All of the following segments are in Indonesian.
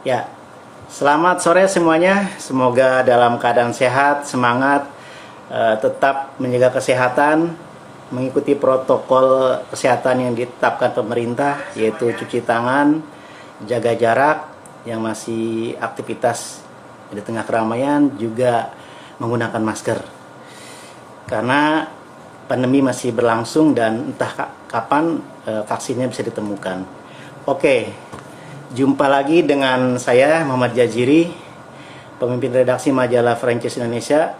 Ya, selamat sore semuanya. Semoga dalam keadaan sehat, semangat, tetap menjaga kesehatan, mengikuti protokol kesehatan yang ditetapkan pemerintah, yaitu cuci tangan, jaga jarak, yang masih aktivitas di tengah keramaian juga menggunakan masker. Karena pandemi masih berlangsung dan entah kapan vaksinnya bisa ditemukan. Oke, jumpa lagi dengan saya Muhammad Jaziri, pemimpin redaksi majalah Franchise Indonesia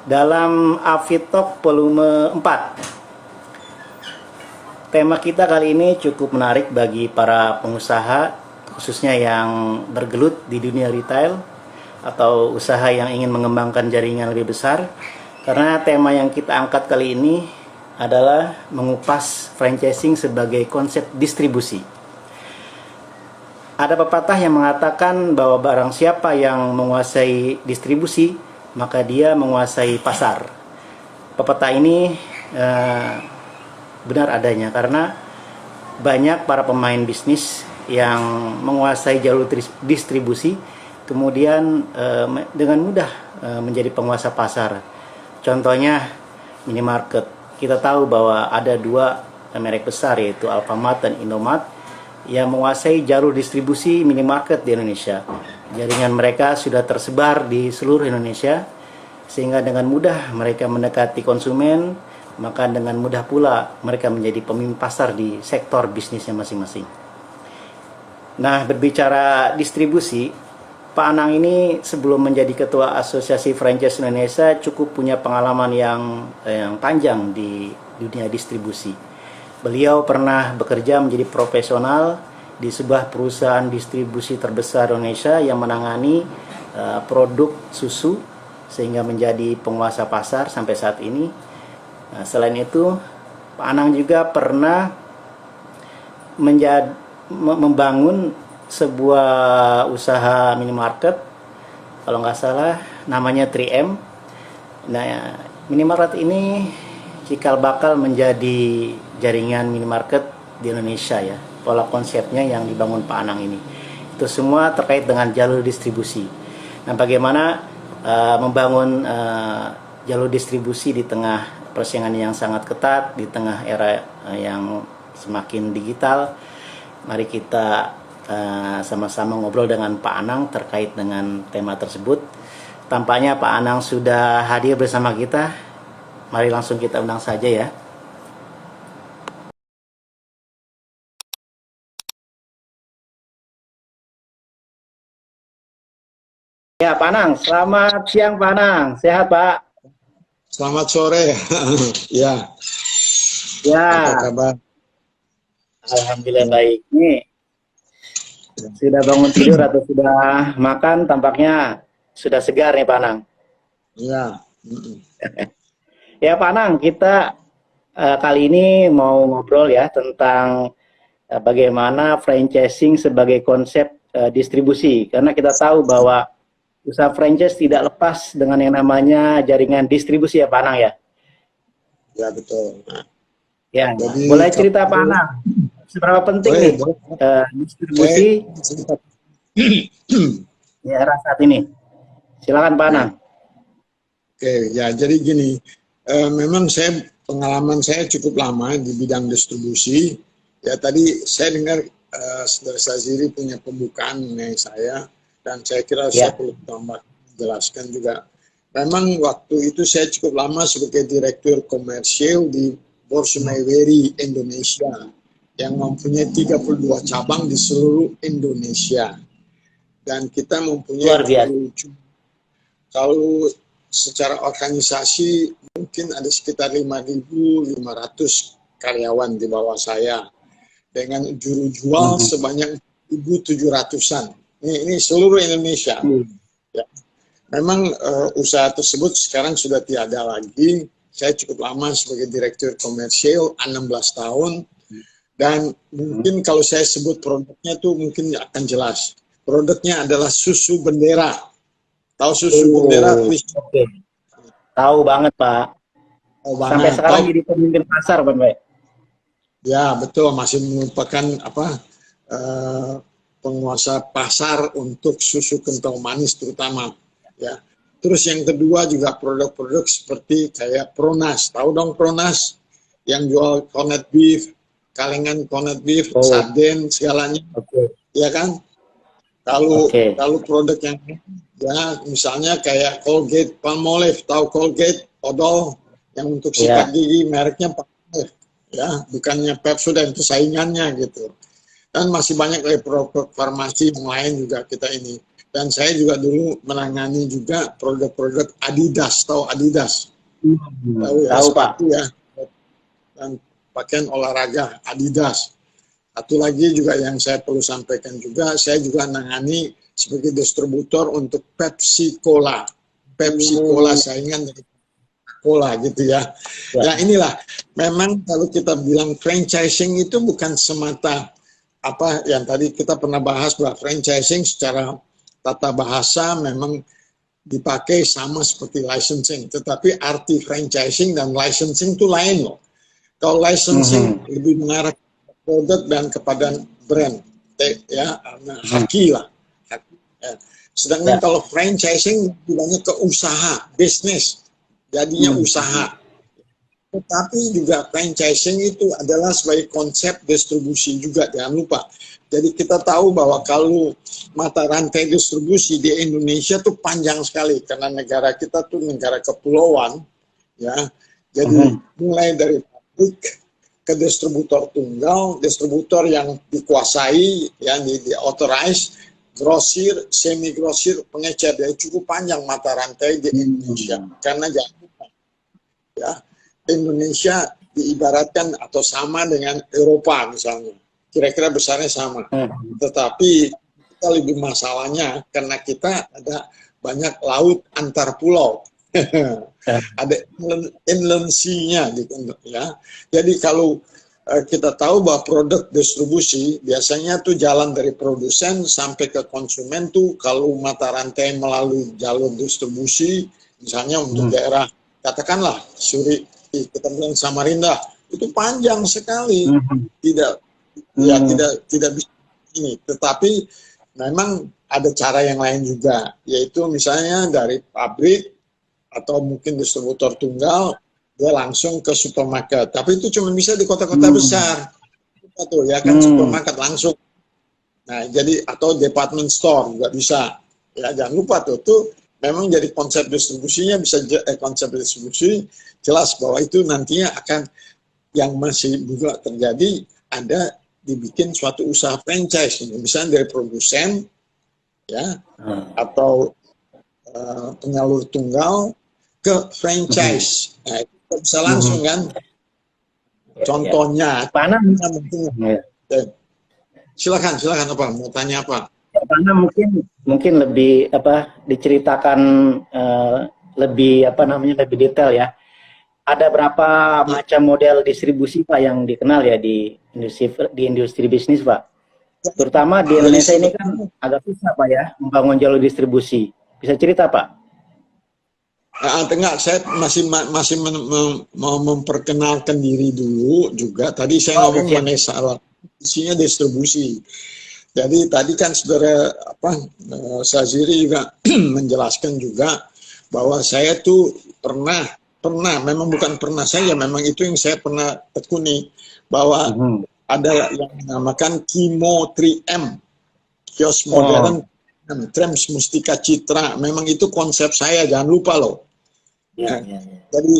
dalam Afid Talk volume 4. Tema kita kali ini cukup menarik bagi para pengusaha, khususnya yang bergelut di dunia retail atau usaha yang ingin mengembangkan jaringan lebih besar. Karena tema yang kita angkat kali ini adalah mengupas franchising sebagai konsep distribusi. Ada pepatah yang mengatakan bahwa barang siapa yang menguasai distribusi, maka dia menguasai pasar. Pepatah ini benar adanya karena banyak para pemain bisnis yang menguasai jalur distribusi, kemudian dengan mudah menjadi penguasa pasar. Contohnya minimarket. Kita tahu bahwa ada dua merek besar, yaitu Alfamart dan Indomart, yang menguasai jalur distribusi minimarket di Indonesia. Jaringan mereka sudah tersebar di seluruh Indonesia, sehingga dengan mudah mereka mendekati konsumen, maka dengan mudah pula mereka menjadi pemimpin pasar di sektor bisnisnya masing-masing. Nah, berbicara distribusi, Pak Anang ini sebelum menjadi Ketua Asosiasi Franchise Indonesia cukup punya pengalaman yang panjang di dunia distribusi. Beliau pernah bekerja menjadi profesional di sebuah perusahaan distribusi terbesar Indonesia yang menangani produk susu sehingga menjadi penguasa pasar sampai saat ini. Nah, selain itu, Pak Anang juga pernah membangun sebuah usaha minimarket, kalau nggak salah namanya 3M. Nah, minimarket ini cikal bakal menjadi jaringan minimarket di Indonesia ya. Pola konsepnya yang dibangun Pak Anang ini. Itu semua terkait dengan jalur distribusi. Nah, bagaimana membangun jalur distribusi di tengah persaingan yang sangat ketat, di tengah era yang semakin digital. Mari kita sama-sama ngobrol dengan Pak Anang terkait dengan tema tersebut. Tampaknya Pak Anang sudah hadir bersama kita. Mari langsung kita undang saja ya. Ya, Pak Anang, selamat siang Pak Anang. Sehat Pak? Selamat sore. Ya, apa Ya, kabar? alhamdulillah baik. Nih, sudah bangun tidur atau sudah makan? Tampaknya sudah segar nih Pak Anang. Ya. Ya Pak Anang, kita kali ini mau ngobrol ya tentang bagaimana franchising sebagai konsep distribusi. Karena kita tahu bahwa usaha franchise tidak lepas dengan yang namanya jaringan distribusi ya Pak Anang ya. Ya, betul. Ya, Jadi boleh cerita Pak Anang, seberapa penting nih distribusi di era saat ini? Silakan Pak Anang. Oke, ya jadi gini, memang pengalaman saya cukup lama di bidang distribusi. Ya tadi saya dengar Saudara Saziri punya pembukaan mengenai saya, dan saya kira saya perlu tambah jelaskan juga. Memang waktu itu saya cukup lama sebagai direktur komersial di Borsoi Meiweri Indonesia yang mempunyai 32 cabang di seluruh Indonesia. Dan kita mempunyai kalau secara organisasi mungkin ada sekitar 5.500 karyawan di bawah saya dengan juru jual sebanyak 1.700-an. Ini seluruh Indonesia. Ya. Memang usaha tersebut sekarang sudah tiada lagi. Saya cukup lama sebagai direktur komersial, 16 tahun. Dan mungkin kalau saya sebut produknya tuh mungkin akan jelas. Produknya adalah susu bendera. Tahu susu bendera? Oke. Tahu banget Pak. Sampai sekarang jadi pemimpin pasar Pak. Ya betul, masih merupakan penguasa pasar untuk susu kental manis terutama, ya. Terus yang kedua juga produk-produk seperti kayak Pronas, tahu dong Pronas yang jual corned beef, kalengan corned beef, sarden segalanya, ya kan? Kalau produk yang ya misalnya kayak Colgate Palmolive, tahu Colgate Odol yang untuk sikat gigi mereknya Palmolive, ya bukannya Pepsodent, itu saingannya gitu. Dan masih banyak lagi produk farmasi yang lain juga kita ini. Dan saya juga dulu menangani juga produk-produk Adidas, tahu Adidas? Tahu ya, tahu Pak. Ya. Dan pakaian olahraga Adidas. Satu lagi juga yang saya perlu sampaikan juga, saya juga menangani sebagai distributor untuk Pepsi Cola. Pepsi Cola saingan dari Cola gitu ya. Ya inilah, memang kalau kita bilang franchising itu bukan semata apa yang tadi kita pernah bahas bahwa franchising secara tata bahasa memang dipakai sama seperti licensing, tetapi arti franchising dan licensing itu lain loh. Kalau licensing lebih mengarah ke produk dan kepada brand, ya, haki lah. Ya. Sedangkan kalau franchising lebih banyak ke usaha, bisnis, jadinya usaha. Tetapi juga franchising itu adalah sebagai konsep distribusi juga, jangan lupa. Jadi kita tahu bahwa kalau mata rantai distribusi di Indonesia tuh panjang sekali karena negara kita tuh negara kepulauan, ya. Jadi mulai dari pabrik ke distributor tunggal, distributor yang dikuasai, yang di authorize, grosir, semi grosir, pengecer. Jadi cukup panjang mata rantai di Indonesia. Karena jangan lupa, ya, Indonesia diibaratkan atau sama dengan Eropa misalnya. Kira-kira besarnya sama. Tetapi kita lebih masalahnya karena kita ada banyak laut antar pulau. Ada inland sea-nya gitu ya. Jadi kalau kita tahu bahwa produk distribusi biasanya tuh jalan dari produsen sampai ke konsumen tuh kalau mata rantai melalui jalur distribusi, misalnya untuk daerah katakanlah Suri, kita bilang Samarinda, itu panjang sekali, tidak bisa ini. Tetapi memang ada cara yang lain juga, yaitu misalnya dari pabrik atau mungkin distributor tunggal, dia langsung ke supermarket. Tapi itu cuma bisa di kota-kota besar, itu ya kan supermarket langsung. Nah jadi atau department store juga bisa. Ya jangan lupa tuh memang jadi konsep distribusinya bisa konsep distribusi jelas bahwa itu nantinya akan yang masih juga terjadi ada dibikin suatu usaha franchise, misalnya dari produsen, ya, atau penyalur tunggal ke franchise. Nah, itu bisa langsung kan. Contohnya, silakan apa mau tanya apa? Karena mungkin lebih diceritakan lebih lebih detail ya. Ada berapa macam model distribusi Pak yang dikenal ya di industri bisnis Pak? Terutama di Indonesia ini kan agak susah Pak ya membangun jalur distribusi. Bisa cerita Pak? Enggak, saya masih mau memperkenalkan diri dulu juga. Tadi saya ngomong mengenai salah isinya distribusi. Jadi tadi kan saudara Saziri juga menjelaskan juga bahwa saya tuh pernah memang bukan pernah saja, memang itu yang saya pernah tekuni bahwa ada yang dinamakan Kimo 3M, kios modern, Trans Mustika Citra. Memang itu konsep saya, jangan lupa loh. Jadi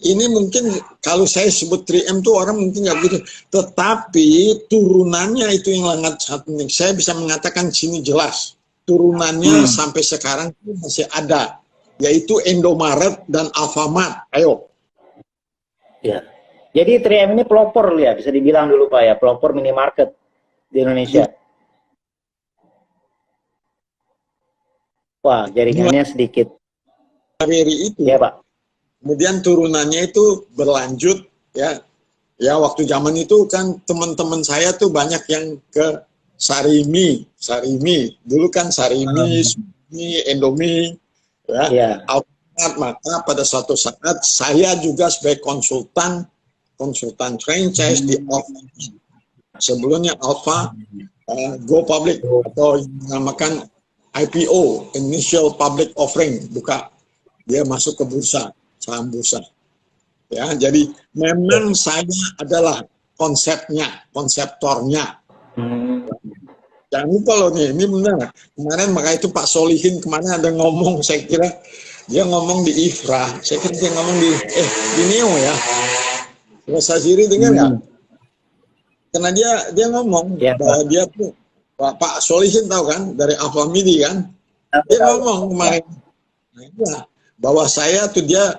ini mungkin kalau saya sebut 3M tuh orang mungkin nggak begitu, tetapi turunannya itu yang sangat penting. Saya bisa mengatakan sini jelas turunannya sampai sekarang masih ada, yaitu Indomaret dan Alfamart. Ayo. Ya. Jadi 3M ini pelopor ya, bisa dibilang dulu Pak ya, pelopor minimarket di Indonesia. Wah, jaringannya sedikit. Dari itu. Ya Pak. Kemudian turunannya itu berlanjut ya. Ya waktu zaman itu kan teman-teman saya tuh banyak yang ke Sarimi. Dulu kan Sarimi, Indomie, ya. Alfamart. Maka pada suatu saat saya juga sebagai konsultan franchise di Alfa. Sebelumnya Alfa go public atau yang dinamakan IPO, Initial Public Offering, buka dia masuk ke bursa, saham bursa. Ya, jadi memang saya adalah konseptornya. Jangan lupa loh nih, ini benar. Kemarin makanya itu Pak Solihin kemarin ada ngomong, saya kira dia ngomong di IFRA, saya kira dia ngomong di Neo ya. Mas Aziri dengar nggak? Karena dia ngomong bahwa dia tuh, Pak Solihin tahu kan, dari Alpha Midi kan, dia ngomong kemarin bahwa saya tuh dia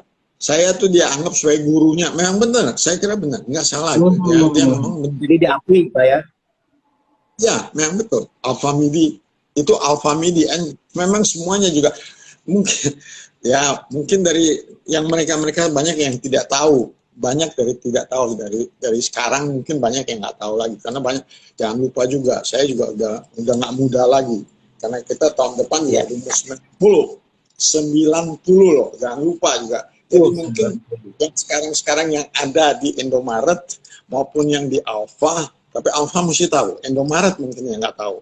anggap sebagai gurunya. Memang benar, saya kira benar, nggak salah. Dia ngomong benar. Jadi diakui Pak ya? Ya, memang betul. Alpha Midi itu Alpha Midi, and memang semuanya juga mungkin dari yang mereka banyak yang tidak tahu, dari sekarang mungkin banyak yang nggak tahu lagi karena banyak. Jangan lupa juga, saya juga udah nggak muda lagi karena kita tahun depan ya umur 90 loh, jangan lupa juga. Jadi mungkin yang sekarang yang ada di Indomaret maupun yang di Alpha. Tapi Alpha mesti tahu, Indomaret mungkin yang nggak tahu.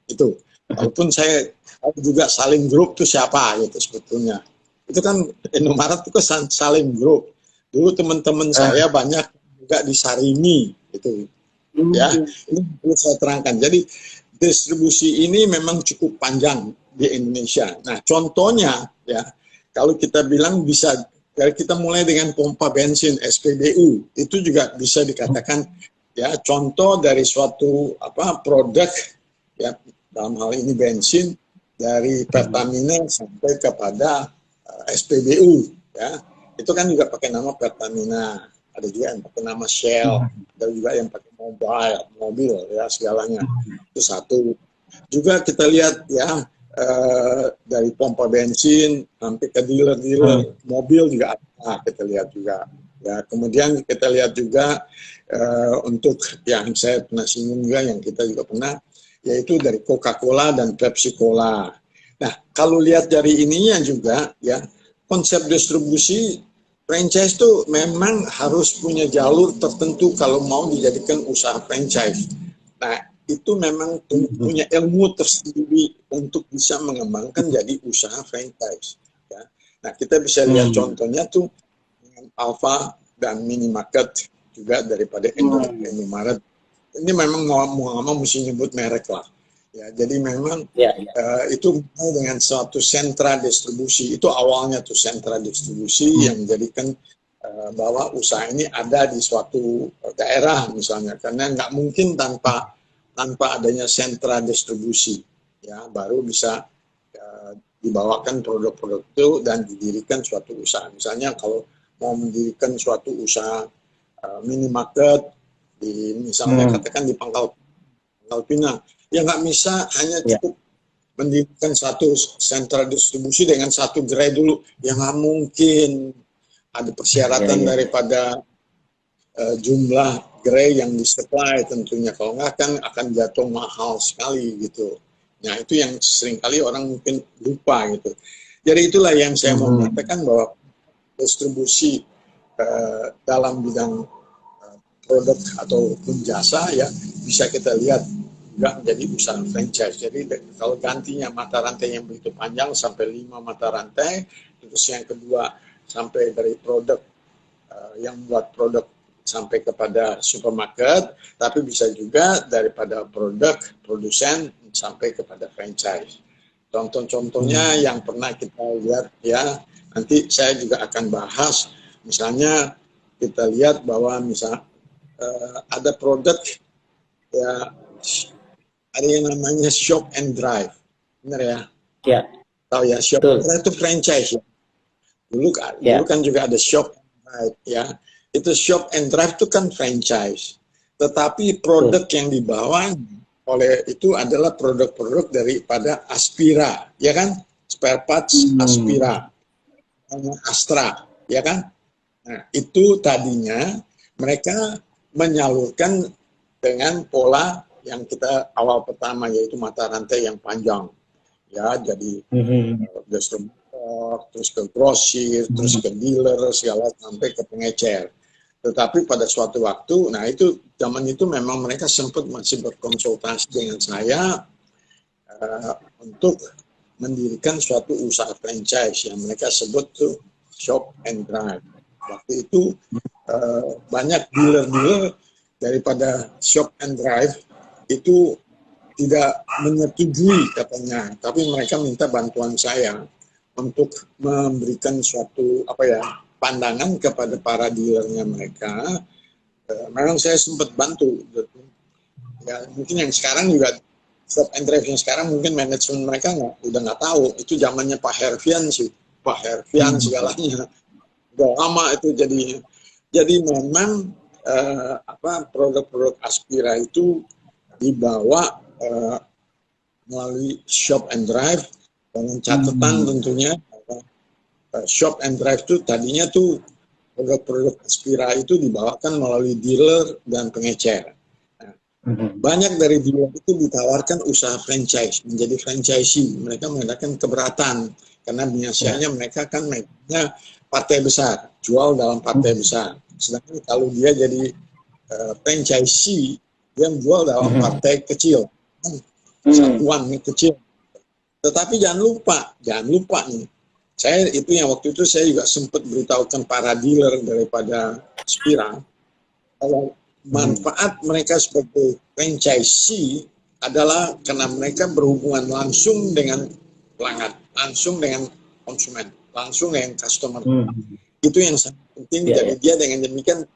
Itu. Walaupun saya juga Salim Group itu siapa gitu sebetulnya. Itu kan Indomaret itu kan Salim Group. Dulu teman-teman saya banyak juga di Sarimi gitu. Ya, ini perlu saya terangkan. Jadi distribusi ini memang cukup panjang di Indonesia. Nah, contohnya ya, kalau kita bilang bisa, kita mulai dengan pompa bensin SPBU, itu juga bisa dikatakan ya contoh dari suatu produk ya, dalam hal ini bensin dari Pertamina sampai kepada SPBU ya, itu kan juga pakai nama Pertamina, ada juga yang pakai nama Shell, ada juga yang pakai mobil ya, segalanya. Itu satu. Juga kita lihat ya, dari pompa bensin sampai ke dealer mobil juga ada, kita lihat juga ya. Kemudian kita lihat juga untuk yang saya pernah singgung juga, yang kita juga pernah, yaitu dari Coca-Cola dan Pepsi-Cola. Nah, kalau lihat dari ininya juga ya, konsep distribusi franchise itu memang harus punya jalur tertentu kalau mau dijadikan usaha franchise. Nah, itu memang punya ilmu tersendiri untuk bisa mengembangkan jadi usaha franchise. Ya. Nah, kita bisa lihat contohnya tuh dengan Alpha dan Minimarket juga daripada Indomaret. Ini memang mau mesti nyebut merek lah. Ya, jadi memang itu dengan suatu sentra distribusi. Itu awalnya tuh sentra distribusi yang menjadikan bahwa usaha ini ada di suatu daerah misalnya. Karena nggak mungkin tanpa adanya sentra distribusi. Ya, baru bisa dibawakan produk-produk itu dan didirikan suatu usaha. Misalnya kalau mau mendirikan suatu usaha minimarket di misalnya katakan di Pangkal Pinang, ya nggak bisa hanya cukup mendirikan satu sentra distribusi dengan satu gerai dulu, ya nggak mungkin. Ada persyaratan daripada jumlah gerai yang disupply tentunya, kalau nggak kan akan jatuh mahal sekali gitu. Nah, itu yang seringkali orang mungkin lupa gitu. Jadi itulah yang saya mau mengatakan bahwa distribusi dalam bidang produk ataupun jasa ya bisa kita lihat juga menjadi usaha franchise. Jadi kalau gantinya mata rantai yang begitu panjang sampai 5 mata rantai, terus yang kedua sampai dari produk yang buat produk sampai kepada supermarket, tapi bisa juga daripada produk produsen sampai kepada franchise. Contoh-contohnya yang pernah kita lihat ya, nanti saya juga akan bahas. Misalnya kita lihat bahwa ada produk ya, ada yang namanya shop and drive, benar ya? Ya. Tahu ya, shop and drive itu franchise ya. Dulu kan juga ada shop and drive ya. Itu shop and drive itu kan franchise. Tetapi produk yang dibawa oleh itu adalah produk-produk daripada Aspira, ya kan? Spare parts Aspira, Astra, ya kan? Nah, itu tadinya mereka menyalurkan dengan pola yang kita awal pertama, yaitu mata rantai yang panjang. Ya, jadi distributor, terus ke grosir, terus ke dealer, segala sampai ke pengecer. Tetapi pada suatu waktu, nah itu zaman itu memang mereka sempat masih berkonsultasi dengan saya untuk mendirikan suatu usaha franchise yang mereka sebut tuh Shop and Drive. Waktu itu banyak dealer-dealer daripada Shop and Drive itu tidak menyetujui katanya, tapi mereka minta bantuan saya untuk memberikan suatu pandangan kepada para dealernya mereka. Memang saya sempat bantu gitu. Ya mungkin yang sekarang juga Shop and Drive yang sekarang mungkin manajemen mereka udah nggak tahu, itu zamannya Pak Herfian sih, Pak Herfian segalanya udah lama itu jadinya. Jadi memang produk-produk Aspira itu dibawa melalui Shop and Drive dengan catatan tentunya Shop and Drive itu tadinya tuh produk-produk Aspira itu dibawakan melalui dealer dan pengecer. Nah, banyak dari dealer itu ditawarkan usaha franchise, menjadi franchisee. Mereka mengadakan keberatan karena biasanya mereka kan mainnya partai besar, jual dalam partai besar. Sedangkan kalau dia jadi franchisee, dia jual dalam partai kecil, satuan kecil. Tetapi jangan lupa nih. Saya itu yang waktu itu saya juga sempat beritahukan para dealer daripada Aspira, kalau manfaat mereka sebagai franchisee adalah karena mereka berhubungan langsung dengan pelanggan, langsung dengan konsumen, langsung dengan customer. Itu yang sangat penting. Jadi dia dengan demikian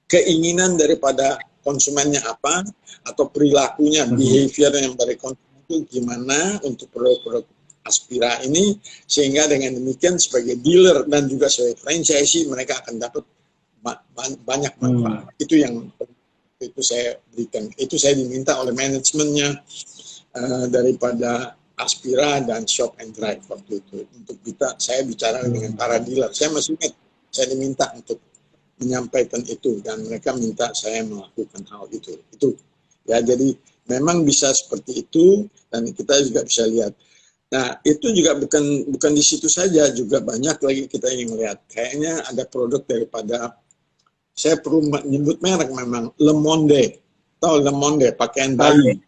keinginan daripada konsumennya apa, atau perilakunya, behavior yang dari konsumen itu gimana untuk produk-produk Aspira ini, sehingga dengan demikian sebagai dealer dan juga sebagai franchisee mereka akan dapat banyak manfaat. Itu yang itu saya berikan. Itu saya diminta oleh manajemennya daripada Aspira dan Shop and Drive waktu itu. Untuk saya bicara dengan para dealer. Saya masih ingat, saya diminta untuk menyampaikan itu dan mereka minta saya melakukan hal itu. Itu ya, jadi memang bisa seperti itu dan kita juga bisa lihat. Nah, itu juga bukan di situ saja, juga banyak lagi kita yang lihat. Kayaknya ada produk daripada, saya perlu menyebut merek memang, Le Monde. Tahu Le Monde, pakaian bayi.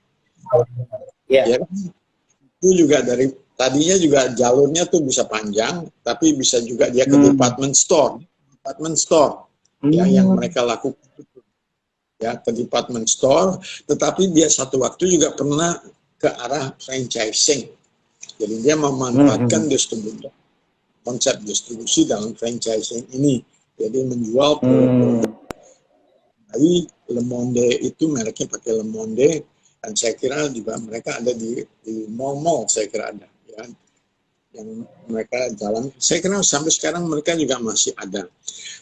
Ya, itu juga tadinya juga jalurnya tuh bisa panjang, tapi bisa juga dia ke department store. Ya, yang mereka lakukan ya, ke department store, tetapi dia satu waktu juga pernah ke arah franchising. Jadi dia memanfaatkan distributor, konsep distribusi dalam franchising ini. Jadi menjual produk dari Le Monde itu, mereknya pakai Le Monde, dan saya kira juga mereka ada di mall-mall, saya kira ada. Ya. Yang mereka jalan, saya kira sampai sekarang mereka juga masih ada.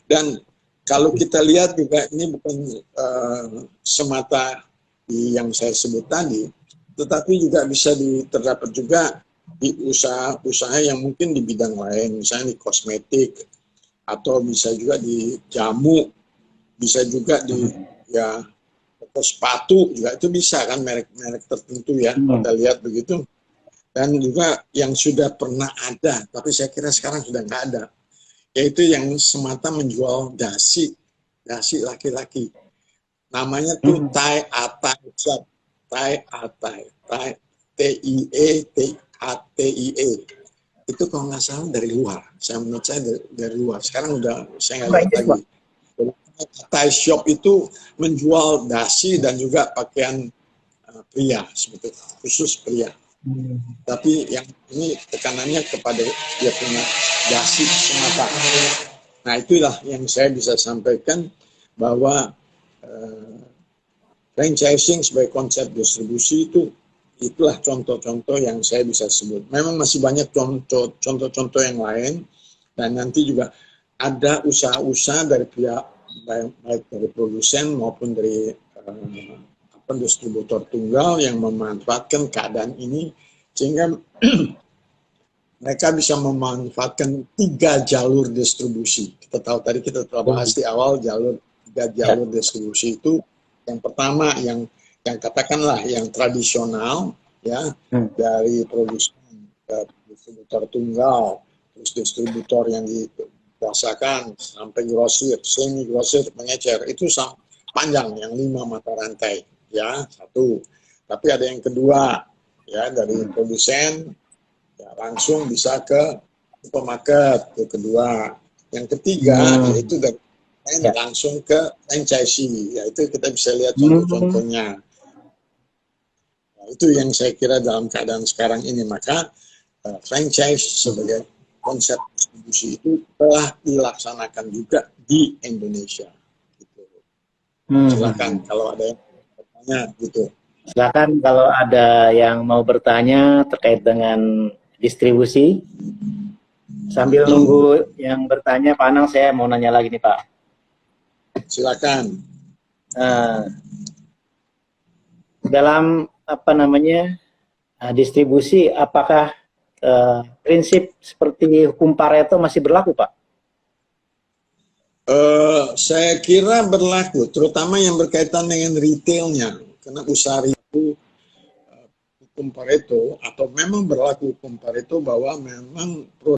Dan kalau kita lihat juga ini bukan semata yang saya sebut tadi, tetapi juga bisa terdapat juga di usaha-usaha yang mungkin di bidang lain, misalnya di kosmetik, atau bisa juga di jamu, bisa juga di sepatu juga, itu bisa kan, merek-merek tertentu ya, kita lihat begitu. Dan juga yang sudah pernah ada, tapi saya kira sekarang sudah nggak ada, yaitu yang semata menjual dasi laki-laki. Namanya tuh Thai Atai Shop, Thai Atai, TIE. Itu kalau nggak salah dari luar. Menurut saya dari luar. Sekarang udah saya nggak lihat lagi. Thai Shop itu menjual dasi dan juga pakaian pria, sebetulnya khusus pria. Tapi yang ini tekanannya kepada dia punya dasi semata. Nah, itulah yang saya bisa sampaikan, bahwa franchising sebagai konsep distribusi itulah contoh-contoh yang saya bisa sebut. Memang masih banyak contoh-contoh yang lain, dan nanti juga ada usaha-usaha dari pihak baik dari produsen maupun dari distributor tunggal yang memanfaatkan keadaan ini, sehingga mereka bisa memanfaatkan 3 jalur distribusi. Kita tahu tadi, kita telah bahas di awal 3 jalur distribusi itu. Yang pertama yang katakanlah yang tradisional ya, dari produsen ke distributor tunggal, terus distributor yang di kuasakan sampai grosir, semi grosir, pengecer itu panjang yang 5 mata rantai ya, satu. Tapi ada yang kedua ya, dari produsen ya, langsung bisa ke supermarket, itu kedua. Yang ketiga yaitu dari langsung ke franchisee, yaitu kita bisa lihat contoh-contohnya. Nah, itu yang saya kira dalam keadaan sekarang ini, maka franchise sebagai konsep distribusi itu telah dilaksanakan juga di Indonesia. Gitu. Silakan kalau ada yang bertanya gitu. Silakan kalau ada yang mau bertanya terkait dengan distribusi. Sambil nunggu yang bertanya, Pak Anang, saya mau nanya lagi nih, Pak. Silakan. Dalam apa namanya distribusi, apakah prinsip seperti hukum Pareto masih berlaku, Pak? Saya kira berlaku, terutama yang berkaitan dengan retailnya, karena usaha itu hukum Pareto, atau memang berlaku hukum Pareto bahwa memang produk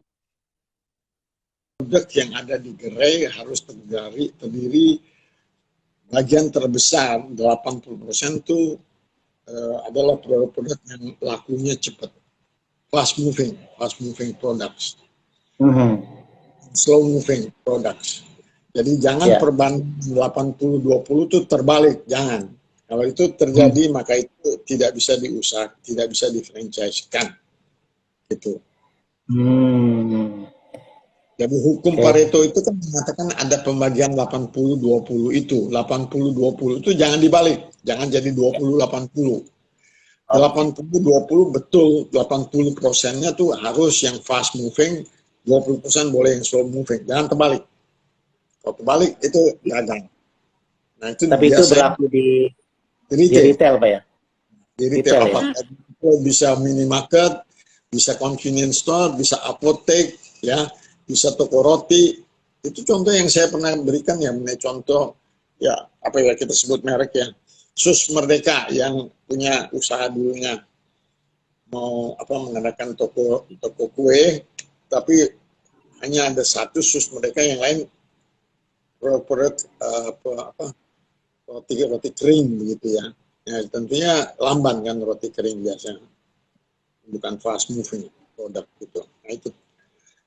yang ada di gerai harus terdiri bagian terbesar 80% itu adalah produk-produk yang lakunya cepat, fast moving products, slow moving products. Jadi jangan perbandingan 80-20 itu terbalik, jangan. Kalau itu terjadi maka itu tidak bisa tidak bisa di-franchise-kan. Gitu. Jadi hukum Pareto itu kan mengatakan ada pembagian 80-20 itu. 80-20 itu jangan dibalik, jangan jadi 20-80. 80-20 betul, 80%-nya tuh harus yang fast moving, 20% boleh yang slow moving, jangan terbalik. Kalau terbalik itu gagal. Nah, itu tapi itu berlaku di retail, Pak ya? Di retail apa? Ya? Bisa minimarket, bisa convenience store, bisa apotek, ya, bisa toko roti. Itu contoh yang saya pernah berikan ya, contoh ya apa ya kita sebut merek ya, Sus Merdeka yang punya usaha dulunya mau mengadakan toko kue, tapi hanya ada satu Sus Merdeka, yang lain produk roti kering begitu ya. Ya tentunya lamban kan roti kering biasanya, bukan fast moving produk gitu. Nah itu.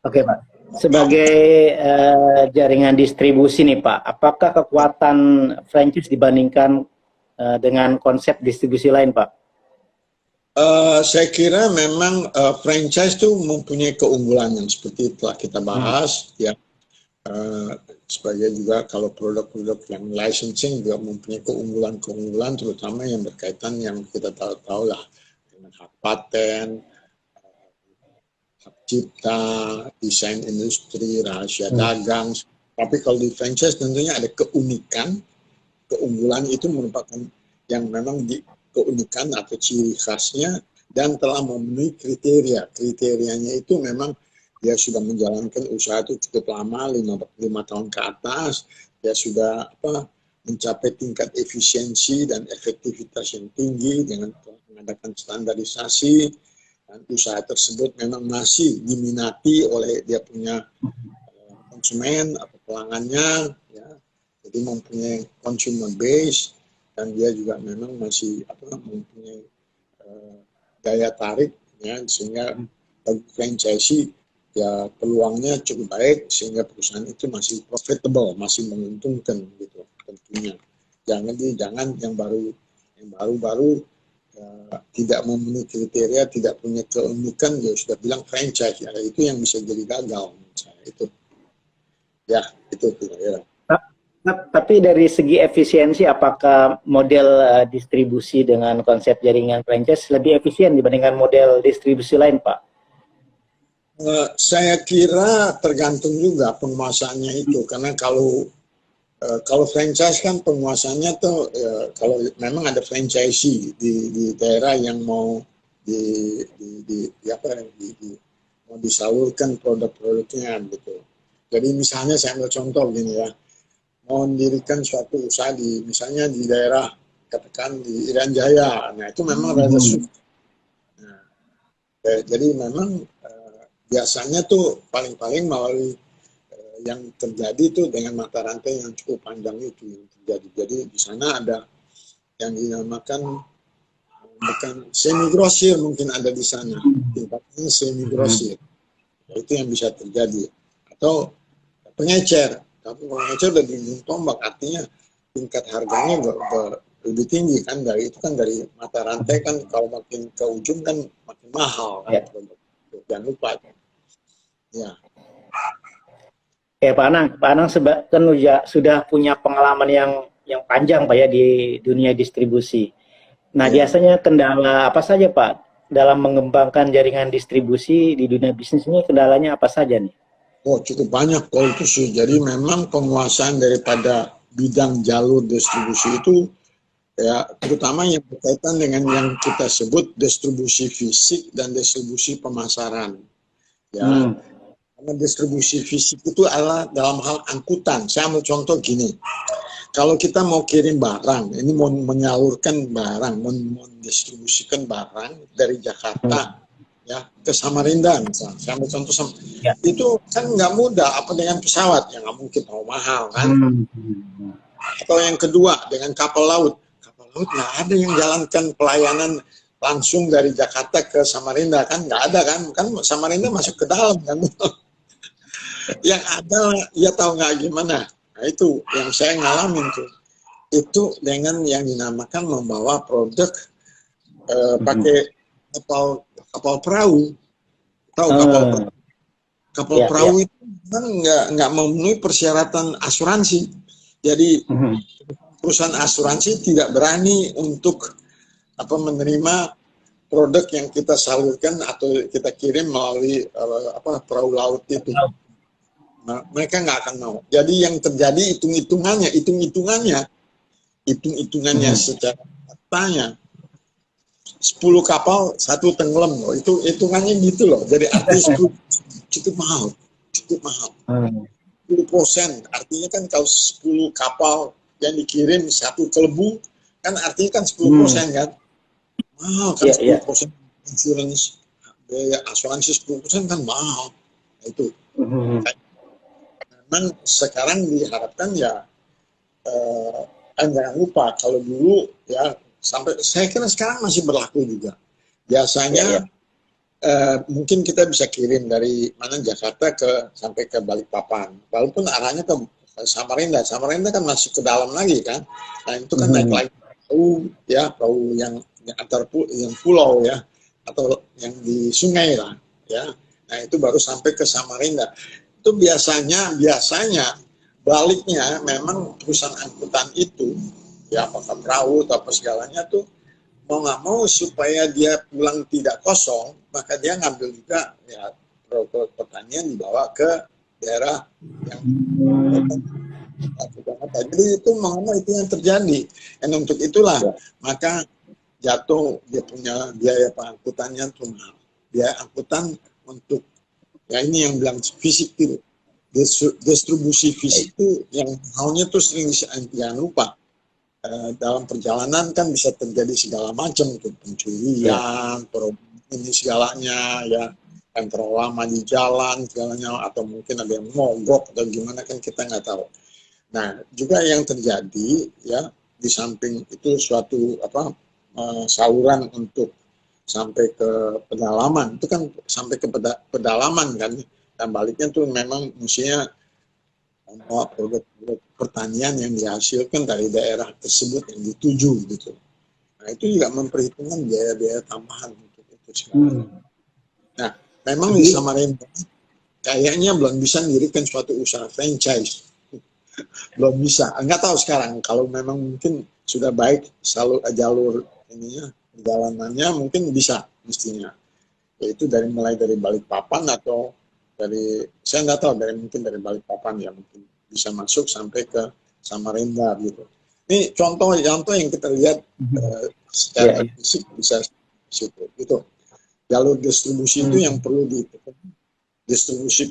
Oke, Pak. Sebagai jaringan distribusi nih, Pak, apakah kekuatan franchise dibandingkan dengan konsep distribusi lain, Pak? Saya kira memang franchise itu mempunyai keunggulan yang seperti telah kita bahas, ya. Sebagai juga kalau produk-produk yang licensing juga mempunyai keunggulan-keunggulan, terutama yang berkaitan yang kita tahu lah dengan hak paten, hak cipta, desain industri, rahasia dagang. Tapi kalau di franchise tentunya ada keunggulan itu merupakan yang memang keunikan atau ciri khasnya dan telah memenuhi kriterianya itu memang dia sudah menjalankan usaha itu cukup lama, 5 tahun ke atas, dia sudah mencapai tingkat efisiensi dan efektivitas yang tinggi dengan mengadakan standarisasi, dan usaha tersebut memang masih diminati oleh dia punya konsumen atau pelanggannya, ya. Jadi mempunyai consumer base, dan dia juga memang masih mempunyai daya tarik, ya, sehingga bagi franchisee ya peluangnya cukup baik sehingga perusahaan itu masih profitable, masih menguntungkan gitu tentunya. Jangan yang baru tidak memenuhi kriteria, tidak punya keunikan, ya sudah bilang franchise, ya itu yang bisa jadi gagal menurut saya itu. Ya, itu kira-kira. Tapi dari segi efisiensi, apakah model distribusi dengan konsep jaringan franchise lebih efisien dibandingkan model distribusi lain, Pak? Saya kira tergantung juga penguasaannya itu, karena kalau franchise kan penguasanya tuh kalau memang ada franchisee di daerah yang mau mau disalurkan produk-produknya gitu. Jadi misalnya saya ambil contoh gini ya, mau mendirikan suatu usaha misalnya di daerah katakan di Irian Jaya, nah itu memang rada sulit. Nah, jadi memang biasanya tuh paling-paling melalui yang terjadi itu dengan mata rantai yang cukup panjang itu yang terjadi. Jadi di sana ada yang dinamakan bukan semi grosir, mungkin ada di sana tingkatnya semi grosir, itu yang bisa terjadi, atau pengecer. Tapi pengecer udah di tombak, artinya tingkat harganya lebih tinggi kan, dari itu kan dari mata rantai kan, kalau makin ke ujung kan makin mahal kan. Jangan lupa ya. Pak Anang kan sudah punya pengalaman yang panjang Pak ya di dunia distribusi. Nah, biasanya kendala apa saja Pak dalam mengembangkan jaringan distribusi di dunia bisnis ini, kendalanya apa saja nih? Oh, cukup banyak kalau itu sih. Jadi memang penguasaan daripada bidang jalur distribusi itu ya, terutama yang berkaitan dengan yang kita sebut distribusi fisik dan distribusi pemasaran. Ya, karena distribusi fisik itu adalah dalam hal angkutan. Saya ambil contoh gini, kalau kita mau kirim barang, ini mau menyalurkan barang, mendistribusikan barang dari Jakarta ya ke Samarinda misalnya, saya ambil contoh itu kan nggak mudah, apa dengan pesawat yang nggak mungkin, mau mahal kan. Atau yang kedua dengan kapal laut nggak ada yang jalankan pelayanan langsung dari Jakarta ke Samarinda kan, nggak ada kan Samarinda masuk ke dalam kan. Yang ada ya tahu nggak gimana. Nah itu yang saya ngalamin tuh, itu dengan yang dinamakan membawa produk pakai kapal perahu. Tahu kapal perahu itu kan nggak memenuhi persyaratan asuransi. Jadi perusahaan asuransi tidak berani untuk menerima produk yang kita salurkan atau kita kirim melalui perahu laut itu. Nah, mereka nggak akan mau. Jadi yang terjadi hitung-hitungannya secara faktanya 10 kapal 1 tenggelam loh. Itu hitungannya gitu loh. Jadi artinya cukup mahal. 10%. Artinya kan kalau 10 kapal yang dikirim 1 kelebu kan artinya kan 10% kan. Mahal kan 10%. Insurance, biaya asuransi 10% kan mahal. Nah, itu. Memang sekarang diharapkan ya jangan lupa kalau dulu ya, sampai saya kira sekarang masih berlaku juga. Biasanya mungkin kita bisa kirim dari mana Jakarta sampai ke Balikpapan. Walaupun arahnya ke Samarinda. Samarinda kan masuk ke dalam lagi kan. Nah, itu kan naik lagi perahu yang antar yang pulau ya, atau yang di sungai lah ya. Nah, itu baru sampai ke Samarinda. Itu biasanya baliknya memang perusahaan angkutan itu ya, apakah perahu atau apa segalanya tuh mau nggak mau supaya dia pulang tidak kosong, maka dia ngambil juga ya produk pertanian dibawa ke daerah yang jadi itu mau itu yang terjadi. Dan untuk itulah maka jatuh dia punya biaya pengangkutannya tuh mahal. Biaya angkutan untuk ya ini yang bilang fisik itu, distribusi fisik itu yang halnya tuh sering jangan lupa. Dalam perjalanan kan bisa terjadi segala macam tuh, pencurian, ini segalanya ya, yang terlalu lama di jalan segalanya, atau mungkin ada yang mogok atau gimana kan kita nggak tahu. Nah juga yang terjadi ya, di samping itu suatu saluran untuk sampai ke pedalaman, itu kan sampai ke pedalaman kan, dan baliknya tuh memang mestinya produk pertanian yang dihasilkan dari daerah tersebut yang dituju gitu. Nah itu juga memperhitungkan biaya-biaya tambahan untuk itu sekarang. Nah memang di Samarinda kayaknya belum bisa mendirikan suatu usaha franchise, belum bisa. Nggak tahu sekarang, kalau memang mungkin sudah baik jalur ininya, jalanannya mungkin bisa mestinya. Yaitu mulai dari Balikpapan atau saya nggak tahu, mungkin dari Balikpapan ya, mungkin bisa masuk sampai ke Samarinda gitu. Ini contoh yang kita lihat secara fisik bisa situ gitu. Jalur distribusi itu yang perlu distribusi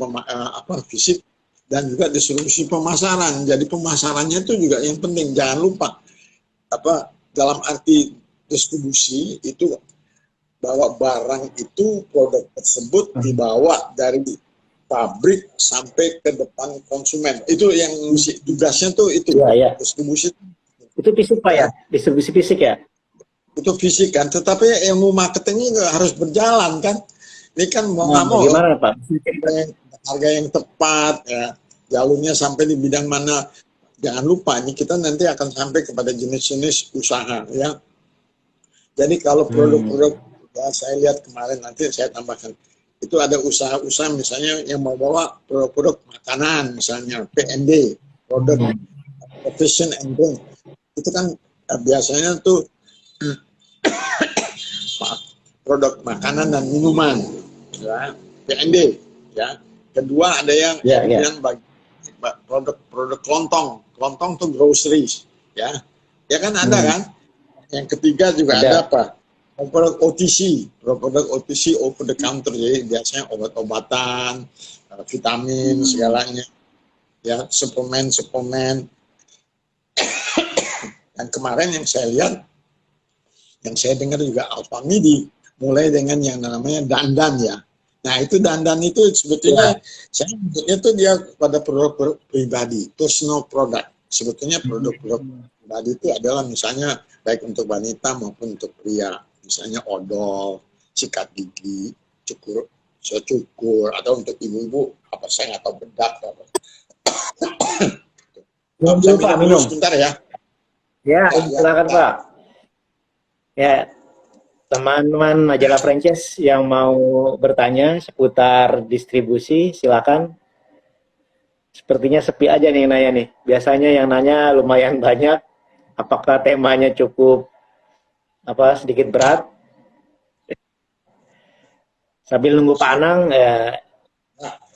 fisik dan juga distribusi pemasaran. Jadi pemasarannya itu juga yang penting. Jangan lupa dalam arti distribusi itu bahwa barang itu, produk tersebut dibawa dari pabrik sampai ke depan konsumen. Itu yang tugasnya tuh itu, Iya, iya. distribusi. Itu fisik Pak ya? Distribusi fisik ya? Itu fisik kan, tetapi ilmu marketingnya juga harus berjalan kan. Ini kan mau Nah, nggak mau bagaimana Pak? harga yang tepat, ya, jalurnya sampai di bidang mana. Jangan lupa, ini kita nanti akan sampai kepada jenis-jenis usaha, ya. Jadi kalau produk-produk, ya, saya lihat kemarin, nanti saya tambahkan, itu ada usaha-usaha misalnya yang mau bawa produk-produk makanan, misalnya P&D, produk nutrition and drink. Itu kan biasanya tuh produk makanan dan minuman, ya, P&D, ya. Kedua ada yang Ya, ya. yang produk kelontong tuh groceries, ya, ya kan ada kan. Yang ketiga juga ada apa? Produk OTC, produk OTC over the counter, jadi biasanya obat-obatan, vitamin segalanya, ya, suplemen. Dan kemarin yang saya lihat, yang saya dengar juga Alfamidi mulai dengan yang namanya dandan, ya. Nah itu dandan itu sebetulnya saya sebutnya tuh dia pada produk pribadi, personal product. Sebetulnya produk-produk pribadi itu adalah misalnya baik untuk wanita maupun untuk pria. Misalnya odol, sikat gigi, cukur, atau untuk ibu-ibu apa saya nggak tahu bedak. Minum dulu Pak, minum. Sebentar ya. Ya, silakan Pak. Ya, teman-teman majalah franchise yang mau bertanya seputar distribusi, silakan. Sepertinya sepi aja nih yang nanya nih. Biasanya yang nanya lumayan banyak. Apakah temanya cukup sedikit berat? Sambil nunggu Pak Anang, ya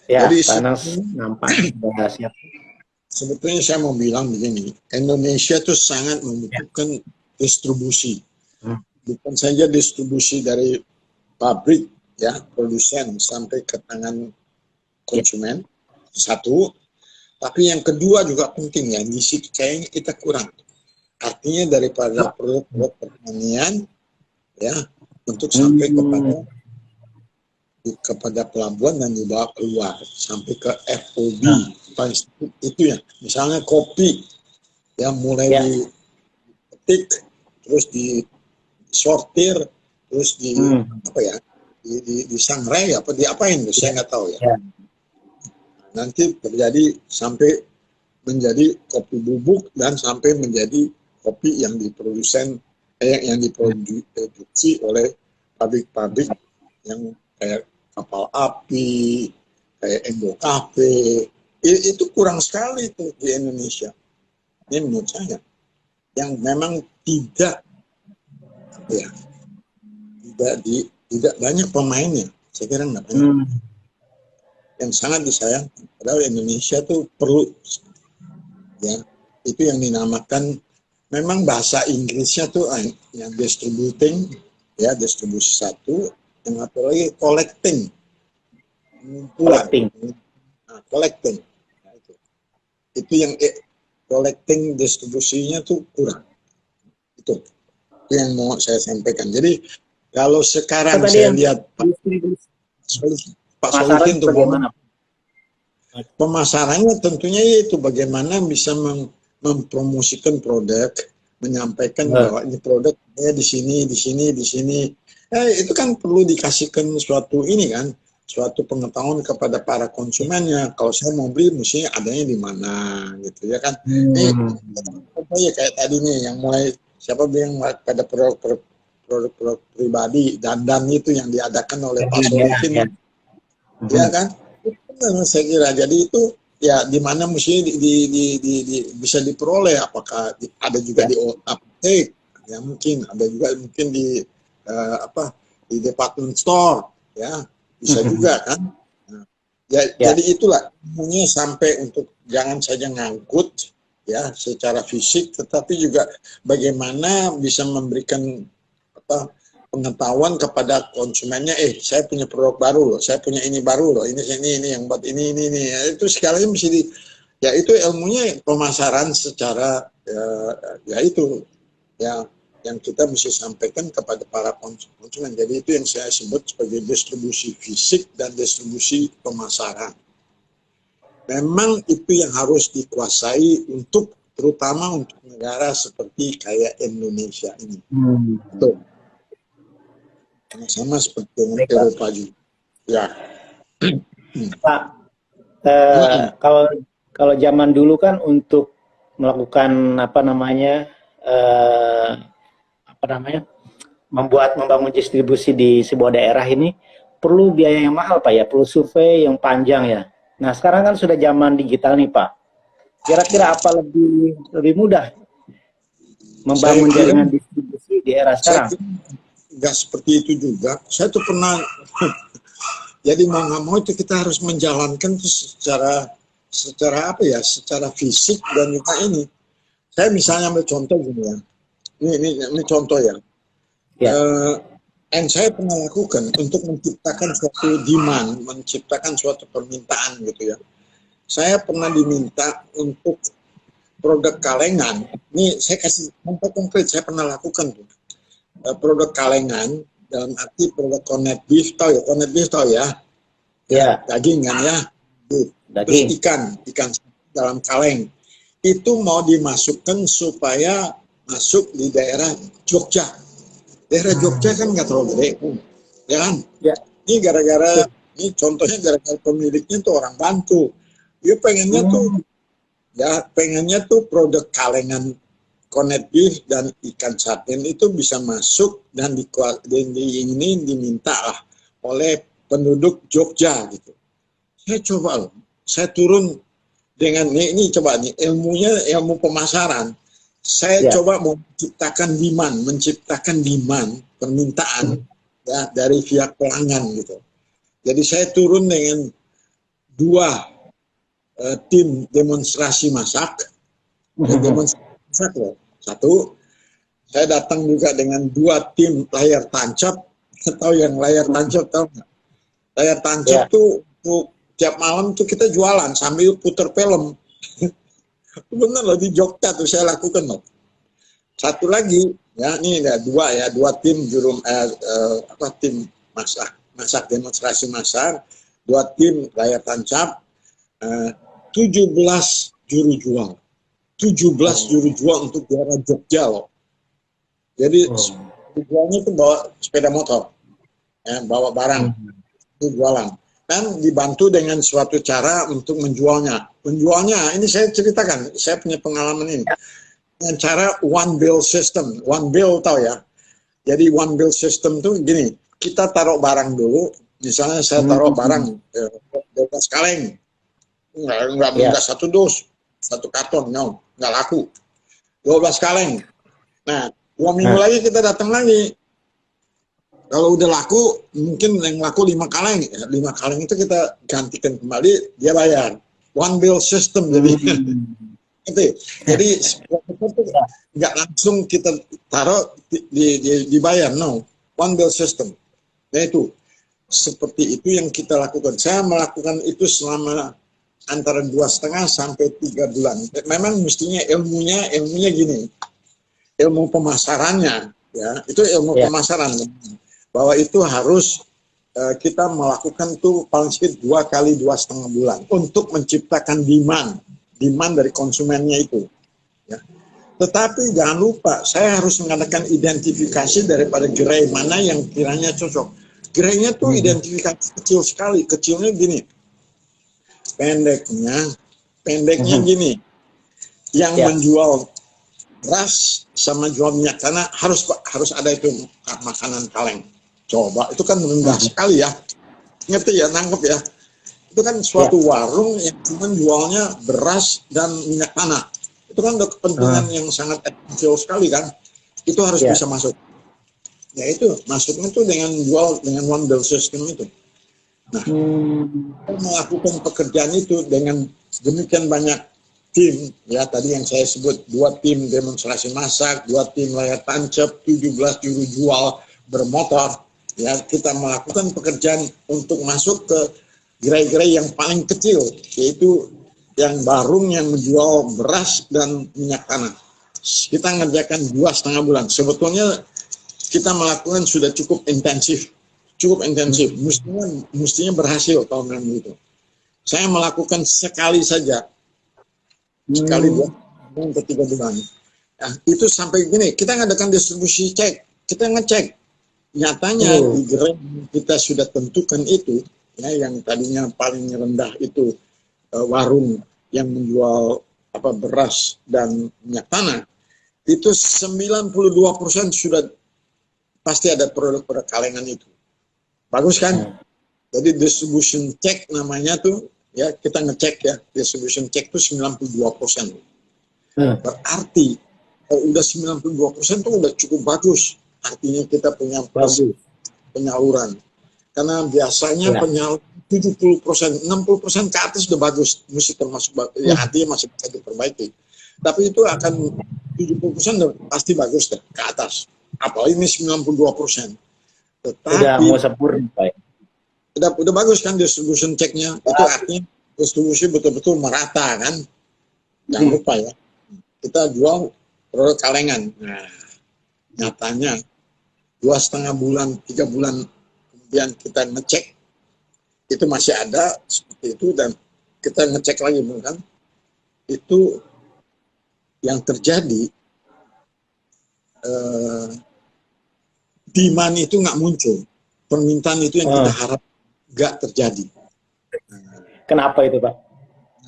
Jadi, Pak Anang nampak sudah siap. Sebetulnya saya mau bilang begini, Indonesia itu sangat membutuhkan distribusi. Bukan saja distribusi dari pabrik, ya, produsen sampai ke tangan konsumen, satu. Tapi yang kedua juga penting, ya, di situ kayaknya kita kurang. Artinya daripada produk pertanian, ya, untuk sampai kepada pelabuhan dan dibawa keluar sampai ke FOB, itu ya. Misalnya kopi, yang mulai dipetik, terus disortir, terus disangrai apa diapain, saya nggak tahu, ya. Nanti terjadi sampai menjadi kopi bubuk dan sampai menjadi kopi yang yang diproduksi oleh pabrik-pabrik yang kayak kapal api, kayak Indo Cafe. Itu kurang sekali itu di Indonesia. Ini menurut saya yang memang tidak banyak pemainnya. Saya kira nggak banyak. Yang sangat disayangkan. Padahal Indonesia tuh perlu, ya, itu yang dinamakan, memang bahasa Inggrisnya tuh yang distributing, ya, distribusi satu, yang satu lagi collecting, collecting. Nah, itu yang collecting, distribusinya tuh kurang. Itu yang mau saya sampaikan. Jadi kalau sekarang saya lihat Pak Solihin tuh ngomong, pemasarannya tentunya itu bagaimana bisa mempromosikan produk, menyampaikan bahwa ini produknya di sini. Itu kan perlu dikasihkan suatu ini kan, suatu pengetahuan kepada para konsumennya. Kalau saya mau beli, mestinya adanya di mana, gitu ya kan. Ya kayak tadi nih, yang mulai siapa bilang pada produk pribadi, dandan itu yang diadakan oleh Pak Solihin, ya kan. Saya kira jadi itu ya di mana mestinya bisa diperoleh, apakah ada juga di apotek, ya mungkin ada juga mungkin di di department store, ya bisa juga kan. Nah, jadi itulah semuanya, sampai untuk jangan saja ngangkut, ya, secara fisik, tetapi juga bagaimana bisa memberikan pengetahuan kepada konsumennya, saya punya produk baru loh, saya punya ini baru loh, ini yang buat ini. Ya, itu sekali lagi mesti ya itu ilmunya pemasaran secara ya itu ya yang kita mesti sampaikan kepada para konsumen. Jadi itu yang saya sebut sebagai distribusi fisik dan distribusi pemasaran. memang itu yang harus dikuasai terutama untuk negara seperti kayak Indonesia ini. Betul. Sama seperti dengan Baik, Pak. Eropa juga. Ya. Pak, kalau kalau zaman dulu kan untuk melakukan membangun distribusi di sebuah daerah ini perlu biaya yang mahal, Pak, ya, perlu survei yang panjang ya. Nah, sekarang kan sudah zaman digital nih, Pak. Kira-kira apa lebih mudah membangun jaringan distribusi di era sekarang? Nggak seperti itu juga. Saya tuh pernah jadi mau nggak mau itu kita harus menjalankan itu secara apa ya, secara fisik dan juga ini. Saya misalnya ambil contoh gini ya. Ini contoh ya. Ya. Yang saya pernah lakukan untuk menciptakan suatu demand, menciptakan suatu permintaan gitu ya. Saya pernah diminta untuk produk kalengan. Ini saya kasih contoh konkret, saya pernah lakukan tuh. Produk kalengan dalam arti produk corned beef, tahu ya? Ya. Daging kan ya. Daging. Terus ikan dalam kaleng. Itu mau dimasukkan supaya masuk di daerah Jogja. Daerah Jogja kan nggak terlalu gede, ya kan? Ya. Ini contohnya gara-gara pemiliknya tuh orang Bantu. Dia pengennya tuh produk kalengan corned beef dan ikan sarden itu bisa masuk dan diminta lah oleh penduduk Jogja gitu. Saya turun dengan ini coba nih ilmu pemasaran. Saya coba menciptakan demand, permintaan ya, dari pihak pelanggan gitu. Jadi saya turun dengan 2 tim demonstrasi masak. Satu, saya datang juga dengan 2 tim layar tancap. Tahu yang layar tancap, tahu nggak? Layar tancap tuh untuk tiap malam tuh kita jualan sambil puter film. Benar loh, di Jogja tuh saya lakukan loh. Satu lagi ya, ini ada 2 tim tim masak demonstrasi masak, 2 tim layar tancap, 17 juru jual. 17 juru jual untuk daerah Jogja loh. Jadi jualnya itu bawa sepeda motor, ya, bawa barang, itu jualan. Dan dibantu dengan suatu cara untuk menjualnya. Menjualnya, ini saya ceritakan, saya punya pengalaman ini. Dengan cara one bill system. One bill tahu ya. Jadi one bill system itu gini, kita taruh barang dulu, misalnya saya taruh barang 12 kaleng. Enggak 1 dus, 1 karton, nggak laku. 12 kaleng. Nah, 2 minggu lagi kita datang lagi. Kalau udah laku, mungkin yang laku 5 kaleng. 5 kaleng itu kita gantikan kembali, dia bayar. One bill system jadi. Jadi nggak langsung kita taruh dibayar, no. One bill system. Nah itu seperti itu yang kita lakukan. Saya melakukan itu selama antara 2,5 sampai 3 bulan. Memang mestinya ilmunya gini, ilmu pemasarannya, ya itu ilmu pemasaran, bahwa itu harus kita melakukan tuh paling sedikit 2 kali 2,5 bulan untuk menciptakan demand dari konsumennya itu. Ya. Tetapi jangan lupa, saya harus mengadakan identifikasi daripada gerai mana yang kiranya cocok. Gerainya tuh identifikasi kecil sekali, kecilnya gini. Pendeknya gini, yang menjual beras sama jual minyak tanah harus ada itu makanan kaleng. Coba, itu kan rendah sekali ya, ngerti ya, nangkep ya. Itu kan suatu warung yang cuma jualnya beras dan minyak tanah. Itu kan udah kepentingan yang sangat kecil sekali kan. Itu harus bisa masuk. Ya itu masuknya tuh dengan jual dengan one bill system itu. Nah, melakukan pekerjaan itu dengan demikian banyak tim, ya tadi yang saya sebut 2 tim demonstrasi masak, 2 tim layar tancap, 17 juru jual bermotor, ya kita melakukan pekerjaan untuk masuk ke gerai-gerai yang paling kecil, yaitu yang barung yang menjual beras dan minyak tanah. Kita ngerjakan 2,5 bulan. Sebetulnya kita melakukan sudah cukup intensif, mestinya berhasil tahun lalu itu. Saya melakukan sekali saja, sekali 2 ke 3 bulan. Nah, itu sampai gini, kita ngadakan distribusi cek, kita ngecek. Nyatanya di gerai kita sudah tentukan itu, ya, yang tadinya paling rendah itu warung yang menjual beras dan minyak tanah, itu 92% sudah pasti ada produk-produk kalengan itu. Bagus kan? Jadi distribution check namanya tuh, ya kita ngecek ya, distribution check itu 92%. Berarti kalau udah 92% tuh udah cukup bagus. Artinya kita punya penyaluran. Karena biasanya penyaluran 70%, 60% ke atas udah bagus, mesti termasuk ya, artinya masih bisa diperbaiki. Tapi itu akan 70% pasti bagus deh, ke atas. Apalagi ini 92%. Tetapi udah mau sempurna, Pak. Udah bagus kan distribution check-nya. Itu artinya distribusi betul-betul merata kan. Jangan lupa ya. Kita jual produk kalengan. Nah, nyatanya 2,5 bulan, 3 bulan kemudian kita ngecek, itu masih ada seperti itu, dan kita ngecek lagi kan. Itu yang terjadi, demand itu nggak muncul, permintaan itu yang kita harap nggak terjadi. Kenapa itu, Pak?